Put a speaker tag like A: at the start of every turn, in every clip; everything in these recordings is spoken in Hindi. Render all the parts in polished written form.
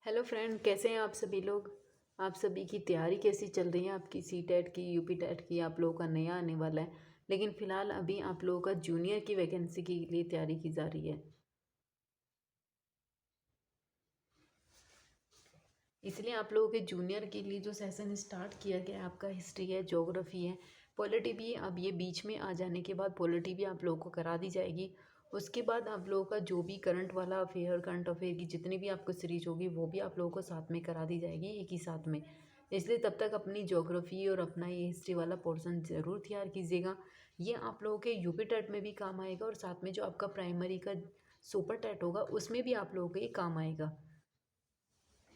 A: हेलो फ्रेंड, कैसे हैं आप सभी लोग। आप सभी की तैयारी कैसी चल रही है। आपकी सी टेट की, यूपी टेट की आप लोगों का नया आने वाला है, लेकिन फ़िलहाल अभी आप लोगों का जूनियर की वैकेंसी के लिए तैयारी की जा रही है। इसलिए आप लोगों के जूनियर के लिए जो सेशन स्टार्ट किया गया है, आपका हिस्ट्री है, ज्योग्राफी है, पॉलिटी भी। अब ये बीच में आ जाने के बाद पॉलिटी भी आप लोगों को करा दी जाएगी। उसके बाद आप लोगों का जो भी करंट वाला अफेयर, करंट अफेयर की जितनी भी आपको सीरीज होगी वो भी आप लोगों को साथ में करा दी जाएगी एक ही साथ में। इसलिए तब तक अपनी ज्योग्राफी और अपना ये हिस्ट्री वाला पोर्शन ज़रूर तैयार कीजिएगा। ये आप लोगों के यूपी टेट में भी काम आएगा और साथ में जो आपका प्राइमरी का सुपर टेट होगा उसमें भी आप लोगों को ये काम आएगा।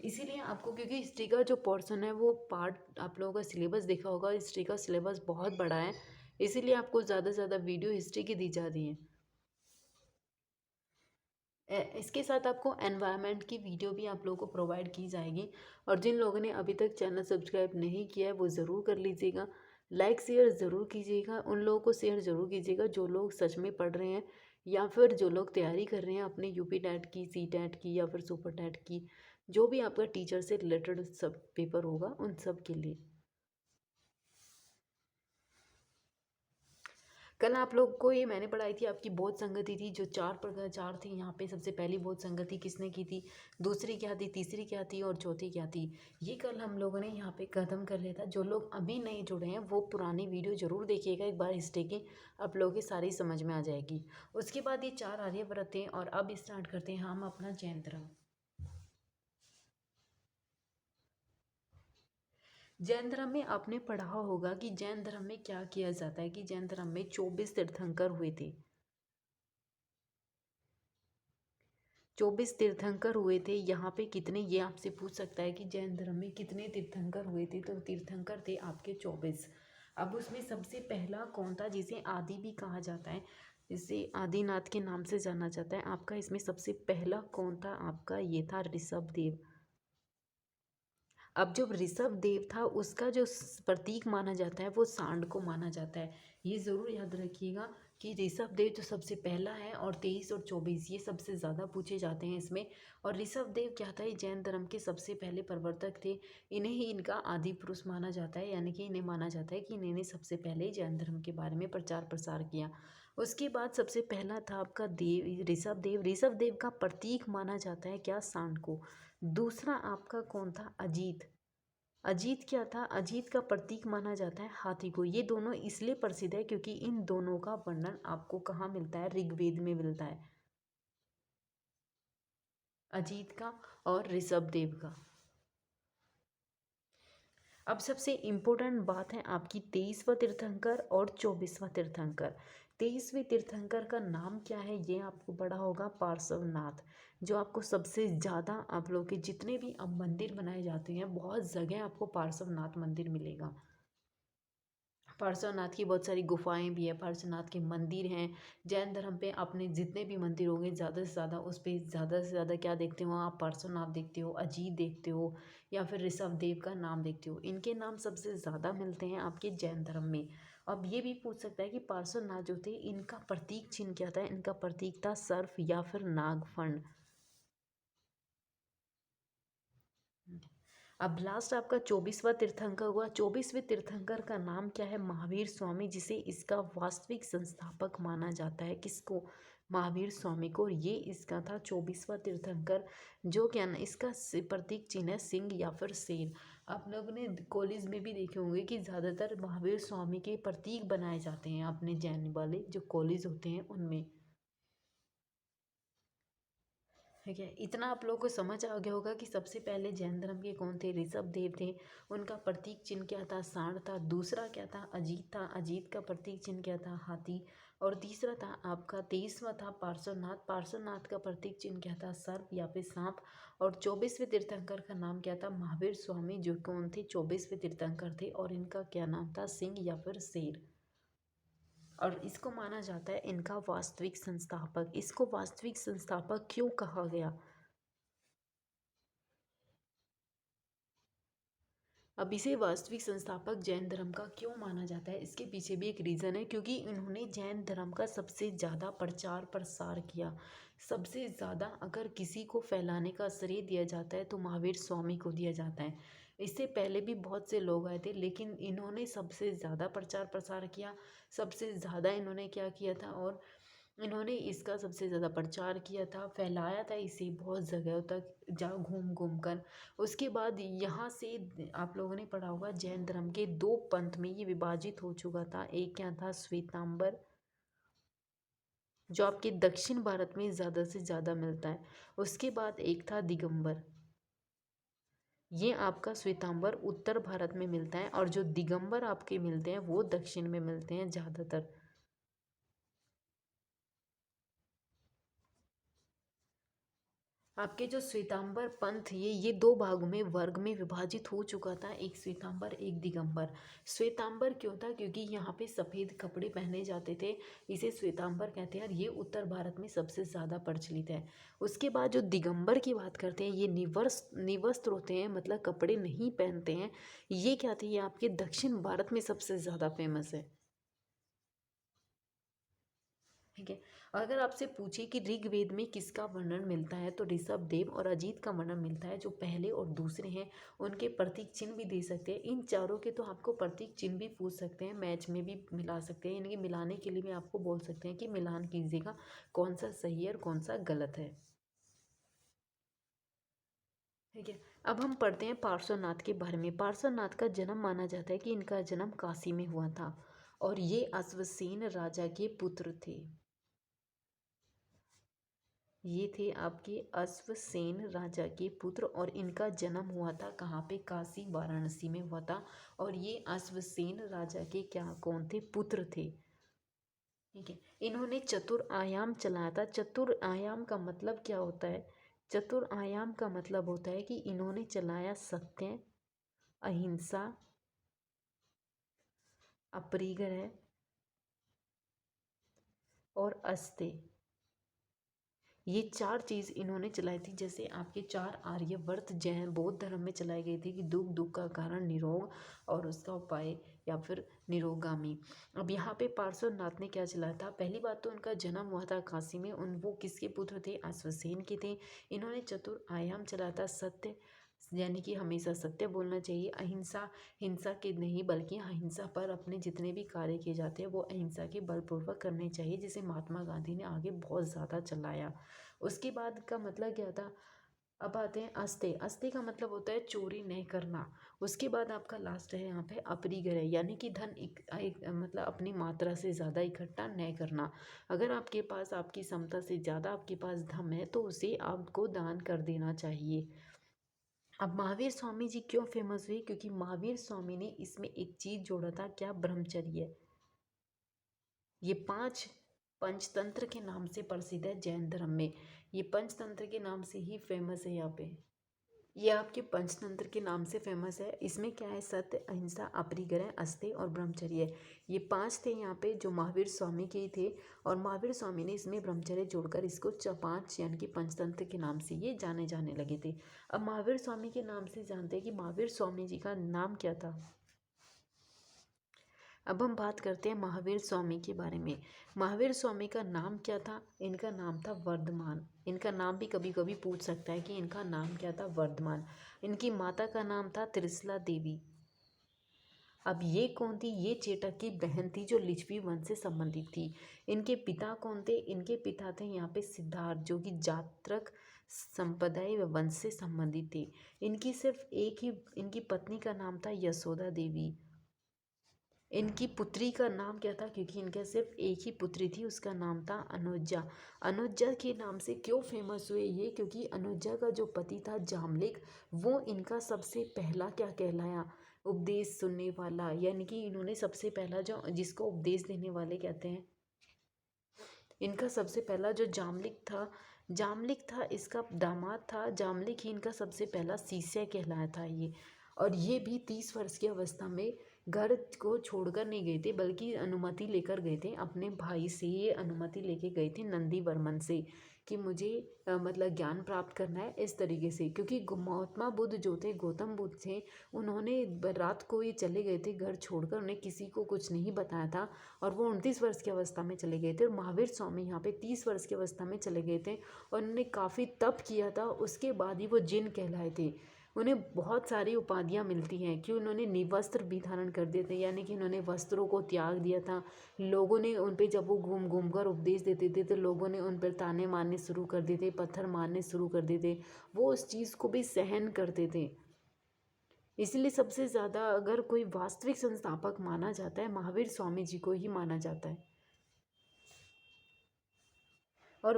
A: इसीलिए आपको, क्योंकि हिस्ट्री का जो पोर्शन है वो पार्ट आप लोगों का सिलेबस देखा होगा, हिस्ट्री का सिलेबस बहुत बड़ा है। इसीलिए आपको ज़्यादा से ज़्यादा वीडियो हिस्ट्री की दी जा रही है। इसके साथ आपको एनवायरनमेंट की वीडियो भी आप लोगों को प्रोवाइड की जाएगी। और जिन लोगों ने अभी तक चैनल सब्सक्राइब नहीं किया है वो ज़रूर कर लीजिएगा। लाइक शेयर ज़रूर कीजिएगा, उन लोगों को शेयर ज़रूर कीजिएगा जो लोग सच में पढ़ रहे हैं या फिर जो लोग तैयारी कर रहे हैं अपने यूपी टेट की, सी टेट की या फिर सुपर टेट की। जो भी आपका टीचर से रिलेटेड सब पेपर होगा उन सब के लिए। कल आप लोग को ये मैंने पढ़ाई थी, आपकी बोध संगति थी, जो चार प्रकार चार थी। यहाँ पे सबसे पहली बोध संगति किसने की थी, दूसरी क्या थी, तीसरी क्या थी और चौथी क्या थी। ये कल हम लोगों ने यहाँ पे खत्म कर लिया था। जो लोग अभी नहीं जुड़े हैं वो पुरानी वीडियो जरूर देखिएगा एक बार हिस्ट्री की, आप लोगों की सारी समझ में आ जाएगी। उसके बाद ये चार आर्यव्रत थे और अब स्टार्ट करते हैं हम अपना जैन धर्म। जैन धर्म में आपने पढ़ा होगा कि जैन धर्म में क्या किया जाता है, कि जैन धर्म में 24 तीर्थंकर हुए थे। 24 तीर्थंकर हुए थे। यहाँ पे कितने, ये आपसे पूछ सकता है कि जैन धर्म में कितने तीर्थंकर हुए थे, तो तीर्थंकर थे आपके 24। अब उसमें सबसे पहला कौन था जिसे आदि भी कहा जाता है, जिसे आदिनाथ के नाम से जाना जाता है आपका, इसमें सबसे पहला कौन था आपका, ये था ऋषभ देव। अब जो ऋषभ देव था उसका जो प्रतीक माना जाता है वो सांड को माना जाता है। ये ज़रूर याद रखिएगा कि ऋषभ देव जो सबसे पहला है, और 23 और 24 ये सबसे ज़्यादा पूछे जाते हैं इसमें। और ऋषभ देव क्या था, ये जैन धर्म के सबसे पहले प्रवर्तक थे। इन्हें ही इनका आदि पुरुष माना जाता है, यानी कि इन्हें माना जाता है कि इन्होंने सबसे पहले जैन धर्म के बारे में प्रचार प्रसार किया। उसके बाद सबसे पहला था आपका देव, ऋषभ देव। ऋषभ देव का प्रतीक माना जाता है क्या, सांड को। दूसरा आपका कौन था, अजीत। अजीत क्या था, अजीत का प्रतीक माना जाता है हाथी को। ये दोनों इसलिए प्रसिद्ध है क्योंकि इन दोनों का वर्णन आपको कहाँ मिलता है, ऋग्वेद में मिलता है, अजीत का और ऋषभ देव का। अब सबसे इम्पोर्टेंट बात है आपकी 23वां तीर्थंकर और 24वां तीर्थंकर। 23वें तीर्थंकर का नाम क्या है, ये आपको पढ़ा होगा, पार्श्वनाथ। जो आपको सबसे ज़्यादा, आप लोग के जितने भी अब मंदिर बनाए जाते हैं बहुत जगह आपको पार्श्वनाथ मंदिर मिलेगा। पार्श्वनाथ की बहुत सारी गुफाएं भी है, पार्श्वनाथ के मंदिर हैं। जैन धर्म पे अपने जितने भी मंदिर होंगे ज़्यादा से ज़्यादा उस पर ज़्यादा से ज़्यादा क्या देखते हो आप, पार्श्वनाथ देखते हो, अजीत देखते हो, या फिर ऋषभ देव का नाम देखते हो। इनके नाम सबसे ज़्यादा मिलते हैं आपके जैन धर्म में। अब ये भी पूछ सकता है कि पार्श्वनाथ जो थे इनका प्रतीक चिन्ह क्या था, इनका प्रतीक था सर्फ या फिर नागफण। अब लास्ट आपका 24वां तीर्थंकर हुआ। 24वें तीर्थंकर का नाम क्या है, महावीर स्वामी, जिसे इसका वास्तविक संस्थापक माना जाता है। किसको, महावीर स्वामी को। ये इसका था 24वां तीर्थंकर। जो क्या ना, इसका प्रतीक चिन्ह है सिंह या फिर शेर। आप लोगों ने कॉलेज में भी देखे होंगे कि ज़्यादातर महावीर स्वामी के प्रतीक बनाए जाते हैं अपने जैन वाले जो कॉलेज होते हैं उनमें। ठीक है, इतना आप लोगों को समझ आ गया होगा कि सबसे पहले जैन धर्म के कौन थे, ऋषभ देव थे। उनका प्रतीक चिन्ह क्या था, सांड था। दूसरा क्या था, अजीत था। अजीत का प्रतीक चिन्ह क्या था, हाथी। और तीसरा था आपका 23वां था पार्श्वनाथ। पार्श्वनाथ का प्रतीक चिन्ह क्या था, सर्प या फिर सांप। और 24वें तीर्थंकर का नाम क्या था, महावीर स्वामी, जो कौन थे, 24वें तीर्थंकर थे। और इनका क्या नाम था, सिंह या फिर शेर। और इसको माना जाता है इनका वास्तविक संस्थापक। इसको वास्तविक संस्थापक क्यों कहा गया, अब इसे वास्तविक संस्थापक जैन धर्म का क्यों माना जाता है, इसके पीछे भी एक रीज़न है, क्योंकि इन्होंने जैन धर्म का सबसे ज़्यादा प्रचार प्रसार किया। सबसे ज़्यादा अगर किसी को फैलाने का श्रेय दिया जाता है तो महावीर स्वामी को दिया जाता है। इससे पहले भी बहुत से लोग आए थे, लेकिन इन्होंने सबसे ज़्यादा प्रचार प्रसार किया, सबसे ज़्यादा इन्होंने क्या किया था, और इन्होंने इसका सबसे ज़्यादा प्रचार किया था, फैलाया था इसे बहुत जगहों तक जा घूम घूम कर। उसके बाद यहाँ से आप लोगों ने पढ़ा होगा, जैन धर्म के दो पंथ में ये विभाजित हो चुका था। एक क्या था, श्वेतांबर, जो आपके दक्षिण भारत में ज़्यादा से ज़्यादा मिलता है। उसके बाद एक था दिगंबर, ये आपका श्वेतांबर उत्तर भारत में मिलता है, और जो दिगंबर आपके मिलते हैं वो दक्षिण में मिलते हैं ज़्यादातर। आपके जो श्वेतांबर पंथ, ये दो भागों में वर्ग में विभाजित हो चुका था, एक श्वेतांबर एक दिगंबर। श्वेतांबर क्यों था, क्योंकि यहाँ पे सफ़ेद कपड़े पहने जाते थे, इसे श्वेतांबर कहते हैं, और ये उत्तर भारत में सबसे ज़्यादा प्रचलित है। उसके बाद जो दिगंबर की बात करते हैं, ये निवस्त्र होते हैं, मतलब कपड़े नहीं पहनते हैं। ये क्या थे, ये आपके दक्षिण भारत में सबसे ज़्यादा फेमस है। ठीक है। अगर आपसे पूछे कि ऋग्वेद में किसका वर्णन मिलता है, तो ऋषभ देव और अजीत का वर्णन मिलता है। जो पहले और दूसरे हैं उनके प्रतीक चिन्ह भी दे सकते हैं। इन चारों के तो आपको प्रतीक चिन्ह भी पूछ सकते हैं, मैच में भी मिला सकते हैं, यानी कि मिलाने के लिए भी आपको बोल सकते हैं कि मिलान कीजिएगा कौन सा सही है और कौन सा गलत है। ठीक है। अब हम पढ़ते हैं पार्श्वनाथ के बारे में। पार्श्वनाथ का जन्म माना जाता है कि इनका जन्म काशी में हुआ था, और ये अश्वसेन राजा के पुत्र थे। ये थे आपके अश्वसेन राजा के पुत्र, और इनका जन्म हुआ था कहाँ पे, काशी वाराणसी में हुआ था। और ये अश्वसेन राजा के क्या कौन थे, पुत्र थे। ठीक है। इन्होंने चतुर आयाम चलाया था। चतुर आयाम का मतलब क्या होता है, चतुर आयाम का मतलब होता है कि इन्होंने चलाया सत्य, अहिंसा, अपरिग्रह और अस्तेय। ये चार चीज़ इन्होंने चलाई थी। जैसे आपके चार आर्यवर्त जैन बौद्ध धर्म में चलाई गई थी कि दुख का कारण निरोग और उसका उपाय, या फिर निरोगामी। अब यहाँ पे पार्श्वनाथ ने क्या चलाया था, पहली बात तो उनका जन्म हुआ था काशी में। वो किसके पुत्र थे, अश्वसेन के थे। इन्होंने चतुर आयाम चलाया था, सत्य, यानी कि हमेशा सत्य बोलना चाहिए, अहिंसा, हिंसा के नहीं बल्कि अहिंसा पर अपने जितने भी कार्य किए जाते हैं वो अहिंसा के बलपूर्वक करने चाहिए, जिसे महात्मा गांधी ने आगे बहुत ज़्यादा चलाया। उसके बाद का मतलब क्या था, अब आते हैं अस्ते। अस्ते का मतलब होता है चोरी नहीं करना। उसके बाद आपका लास्ट है यहाँ पे अपरिग्रह, यानी कि धन एक मतलब अपनी मात्रा से ज़्यादा इकट्ठा नहीं करना। अगर आपके पास आपकी क्षमता से ज़्यादा आपके पास धन है तो उसे आपको दान कर देना चाहिए। अब महावीर स्वामी जी क्यों फेमस हुए, क्योंकि महावीर स्वामी ने इसमें एक चीज़ जोड़ा था, क्या, ब्रह्मचर्य। ये पांच पंचतंत्र के नाम से प्रसिद्ध है जैन धर्म में। ये पंचतंत्र के नाम से ही फेमस है यहाँ पे। ये आपके पंचतंत्र के नाम से फेमस है। इसमें क्या है, सत्य, अहिंसा, अपरिग्रह, अस्तेय और ब्रह्मचर्य। ये पांच थे यहाँ पे जो महावीर स्वामी के ही थे, और महावीर स्वामी ने इसमें ब्रह्मचर्य जोड़कर इसको पांच यानी कि पंचतंत्र के नाम से ये जाने जाने लगे थे। अब महावीर स्वामी के नाम से जानते हैं कि महावीर स्वामी जी का नाम क्या था। अब हम बात करते हैं महावीर स्वामी के बारे में। महावीर स्वामी का नाम क्या था, इनका नाम था वर्धमान। इनका नाम भी कभी कभी पूछ सकता है कि इनका नाम क्या था, वर्धमान। इनकी माता का नाम था त्रिशला देवी। अब ये कौन थी, ये चेटक की बहन थी जो लिच्छवी वंश से संबंधित थी। इनके पिता कौन थे, इनके पिता थे यहाँ पे सिद्धार्थ, जो कि जात्रक संप्रदाय व वंश से संबंधित थे। इनकी सिर्फ एक ही इनकी पत्नी का नाम था यशोदा देवी। इनकी पुत्री का नाम क्या था, क्योंकि इनका सिर्फ एक ही पुत्री थी, उसका नाम था अनुजा। अनुजा के नाम से क्यों फेमस हुए ये, क्योंकि अनुजा का जो पति था जामलिक, वो इनका सबसे पहला क्या कहलाया, उपदेश सुनने वाला, यानी कि इन्होंने सबसे पहला जो जिसको उपदेश देने वाले कहते हैं, इनका सबसे पहला जो जामलिक था इसका दामाद था। जामलिक ही इनका सबसे पहला शिष्य कहलाया था ये। और ये भी 30 वर्ष की अवस्था में घर को छोड़कर नहीं गए थे, बल्कि अनुमति लेकर गए थे, अपने भाई से ये अनुमति लेके गए थे, नंदी वर्मन से, कि मुझे मतलब ज्ञान प्राप्त करना है इस तरीके से। क्योंकि महात्मा बुद्ध जो थे, गौतम बुद्ध थे, उन्होंने रात को ये चले गए थे घर छोड़कर, उन्हें किसी को कुछ नहीं बताया था और वो 29 वर्ष की अवस्था में चले गए थे। और महावीर स्वामी यहाँ पे 30 वर्ष की अवस्था में चले गए थे और उन्होंने काफ़ी तप किया था, उसके बाद ही वो जिन कहलाए थे। उन्हें बहुत सारी उपाधियाँ मिलती हैं कि उन्होंने निवस्त्र भी धारण कर दिए थे, यानी कि उन्होंने वस्त्रों को त्याग दिया था। लोगों ने उन पे, जब वो घूम घूम कर उपदेश देते थे तो लोगों ने उन पर ताने मारने शुरू कर दिए थे, पत्थर मारने शुरू कर दिए थे। वो उस चीज़ को भी सहन करते थे। इसलिए सबसे ज़्यादा अगर कोई वास्तविक संस्थापक माना जाता है, महावीर स्वामी जी को ही माना जाता है। और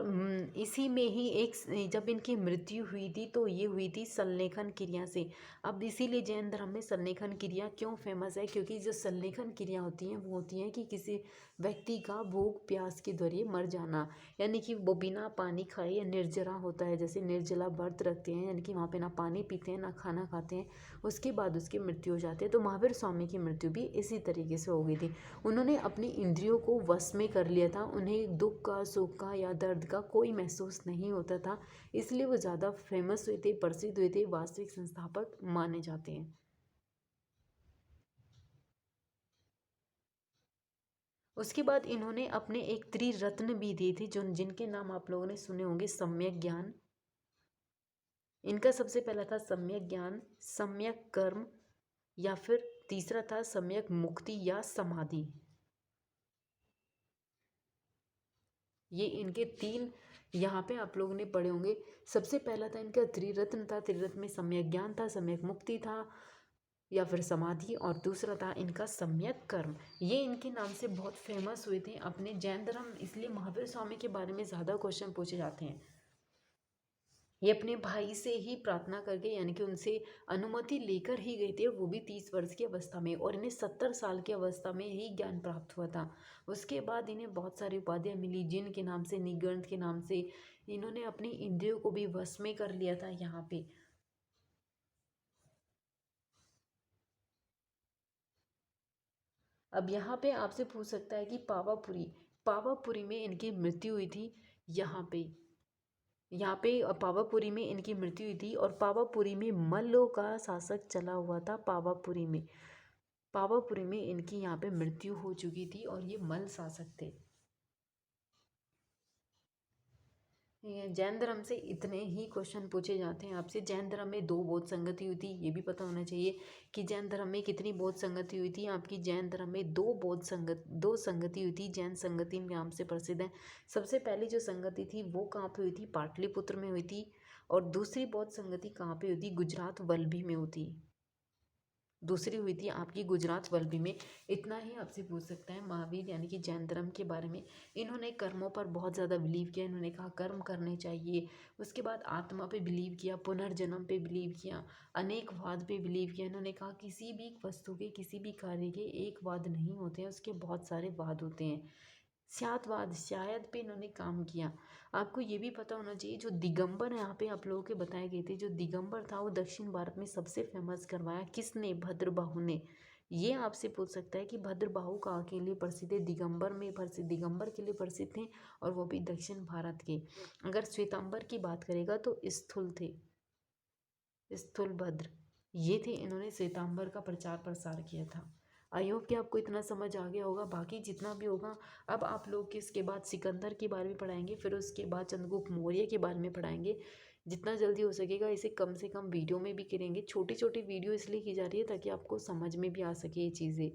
A: इसी में ही जब इनकी मृत्यु हुई थी तो ये हुई थी संलेखन क्रिया से। अब इसीलिए जैन धर्म में संलेखन क्रिया क्यों फेमस है, क्योंकि जो संलेखन क्रिया होती हैं वो होती हैं कि किसी व्यक्ति का भूख प्यास के द्वारा मर जाना, यानी कि वो बिना पानी खाए या निर्जरा होता है, जैसे निर्जला व्रत रखते हैं, यानी कि वहाँ पे ना पानी पीते हैं ना खाना खाते हैं, उसके बाद उसकी मृत्यु हो जाती है। तो महावीर स्वामी की मृत्यु भी इसी तरीके से हो गई थी। उन्होंने अपनी इंद्रियों को वश में कर लिया था, उन्हें दुख का, सुख का या दर्द का कोई महसूस नहीं होता था, इसलिए वो ज़्यादा फेमस हुए थे, प्रसिद्ध हुए थे, वास्तविक संस्थापक माने जाते हैं। उसके बाद इन्होंने अपने एक त्रिरत्न भी दिए थे, जो जिनके नाम आप लोगों ने सुने होंगे। सम्यक ज्ञान, इनका सबसे पहला था सम्यक ज्ञान, सम्यक कर्म, या फिर तीसरा था सम्यक मुक्ति या समाधि। ये इनके तीन यहाँ पे आप लोगों ने पढ़े होंगे। सबसे पहला था इनका त्रिरत्न था, त्रिरत्न में सम्यक ज्ञान था, सम्यक मुक्ति था या फिर समाधि, और दूसरा था इनका सम्यक कर्म। ये इनके नाम से बहुत फेमस हुए थे अपने जैन धर्म, इसलिए महावीर स्वामी के बारे में ज़्यादा क्वेश्चन पूछे जाते हैं। ये अपने भाई से ही प्रार्थना करके, यानी कि उनसे अनुमति लेकर ही गए थे, वो भी 30 वर्ष की अवस्था में, और इन्हें 70 साल की अवस्था में ही ज्ञान प्राप्त हुआ था। उसके बाद इन्हें बहुत सारी उपाधियाँ मिली, जिन के नाम से, निगंध के नाम से। इन्होंने अपनी इंद्रियों को भी वश में कर लिया था यहाँ पे। अब यहाँ पे आपसे पूछ सकता है कि पावापुरी, पावापुरी में इनकी मृत्यु हुई थी। यहाँ पे पावापुरी में इनकी मृत्यु हुई थी, और पावापुरी में मल्लों का शासक चला हुआ था। पावापुरी में इनकी यहाँ पे मृत्यु हो चुकी थी और ये मल्ल शासक थे। ये जैन धर्म से इतने ही क्वेश्चन पूछे जाते हैं आपसे। जैन धर्म में 2 बौद्ध संगति हुई थी, ये भी पता होना चाहिए कि जैन धर्म में कितनी बौद्ध संगति हुई थी आपकी। जैन धर्म में 2 संगति हुई थी, जैन संगति नाम से प्रसिद्ध है। सबसे पहली जो संगति थी वो कहाँ पे हुई थी, पाटलिपुत्र में हुई थी, और दूसरी बौद्ध संगति कहाँ पे हुई थी, गुजरात वल्लभी में हुई थी आपकी गुजरात वल्लभी में। इतना ही आपसे पूछ सकता है महावीर यानी कि जैन धर्म के बारे में। इन्होंने कर्मों पर बहुत ज़्यादा बिलीव किया, इन्होंने कहा कर्म करने चाहिए। उसके बाद आत्मा पे बिलीव किया, पुनर्जन्म पे बिलीव किया, अनेकवाद पे बिलीव किया। इन्होंने कहा किसी भी वस्तु के, किसी भी कार्य के एक वाद नहीं होते हैं, उसके बहुत सारे वाद होते हैं। स्यातवाद, शायद पे इन्होंने काम किया। आपको ये भी पता होना चाहिए, जो दिगंबर यहाँ पे आप लोगों के बताए गए थे, जो दिगंबर था वो दक्षिण भारत में सबसे फेमस करवाया किसने, भद्रबाहु ने। ये आपसे पूछ सकता है कि भद्रबाहु कहाँ के लिए प्रसिद्ध है, दिगंबर के लिए प्रसिद्ध थे, और वो भी दक्षिण भारत के। अगर श्वेतांबर की बात करेगा तो स्थूल थे, स्थूलभद्र ये थे, इन्होंने श्वेतांबर का प्रचार प्रसार किया था। आई होप कि आपको इतना समझ आ गया होगा। बाकी जितना भी होगा, अब आप लोग के इसके बाद सिकंदर के बारे में पढ़ाएंगे, फिर उसके बाद चंद्रगुप्त मौर्य के बारे में पढ़ाएंगे। जितना जल्दी हो सकेगा इसे कम से कम वीडियो में भी करेंगे। छोटी छोटी वीडियो इसलिए की जा रही है ताकि आपको समझ में भी आ सके ये चीज़ें।